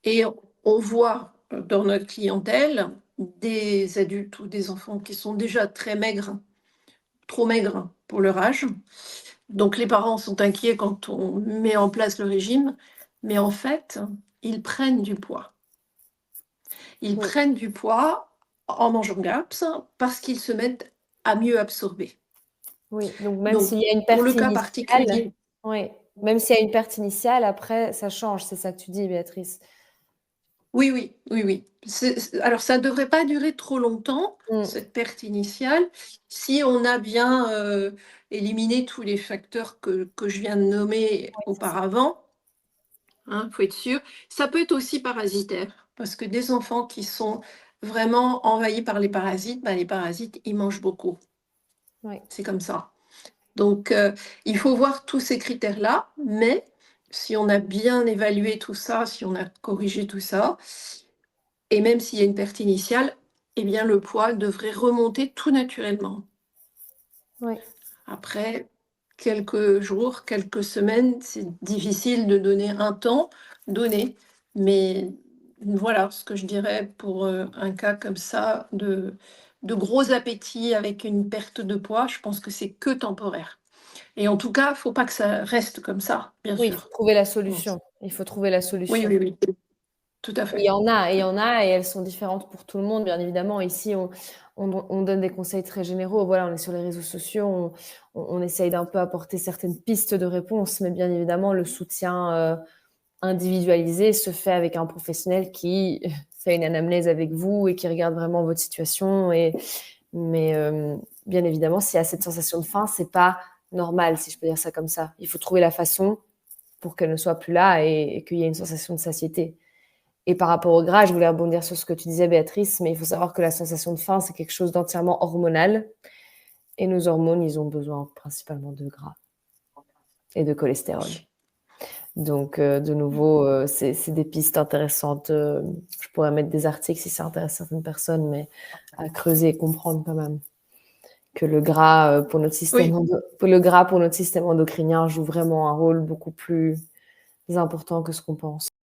Et on voit dans notre clientèle des adultes ou des enfants qui sont déjà très maigres, trop maigres pour leur âge. Donc les parents sont inquiets quand on met en place le régime, mais en fait, ils prennent du poids. Ils Oui, prennent du poids en mangeant GAPS parce qu'ils se mettent à mieux absorber. oui. Donc même Donc s'il y a une pour le perte cas initiale, particulier, oui, même s'il y a une perte initiale, après ça change, c'est ça que tu dis, Béatrice? oui, oui, oui, oui. Alors ça ne devrait pas durer trop longtemps, Mmh. cette perte initiale, si on a bien, éliminé tous les facteurs que je viens de nommer Oui, c'est ça. auparavant, hein, faut être sûr. Ça peut être aussi parasitaire, parce que des enfants qui sont vraiment envahis par les parasites, bah, les parasites, ils mangent beaucoup. Oui, C'est comme ça. Donc, il faut voir tous ces critères-là, mais si on a bien évalué tout ça, si on a corrigé tout ça, et même s'il y a une perte initiale, eh bien le poids devrait remonter tout naturellement. oui. Après quelques jours, quelques semaines, c'est difficile de donner un temps donné, mais voilà ce que je dirais pour, un cas comme ça de gros appétit avec une perte de poids, je pense que c'est que temporaire. Et en tout cas, faut pas que ça reste comme ça, bien Oui, il faut sûr. trouver la Mmh. solution. Il faut trouver la Oui, solution. oui, oui, tout à Il y fait. en a et il y en a et elles sont différentes pour tout le monde, bien évidemment. Ici, on donne des conseils très généraux. Voilà, on est sur les réseaux sociaux, on essaye d'un peu apporter certaines pistes de réponse, mais bien évidemment, le soutien, individualisé se fait avec un professionnel qui fait une anamnèse avec vous et qui regarde vraiment votre situation mais bien évidemment, s'il y a cette sensation de faim, c'est pas normal, si je peux dire ça comme ça. Il faut trouver la façon pour qu'elle ne soit plus là et qu'il y ait une sensation de satiété. Et par rapport au gras, je voulais rebondir sur ce que tu disais, Béatrice, mais il faut savoir que la sensation de faim, c'est quelque chose d'entièrement hormonal. Et nos hormones, ils ont besoin principalement de gras et de cholestérol. Donc, de nouveau, c'est des pistes intéressantes. Je pourrais mettre des articles si ça intéresse certaines personnes, mais à creuser et comprendre quand même que le gras pour notre Oui. système endocrinien joue vraiment un rôle beaucoup plus important que ce qu'on pense.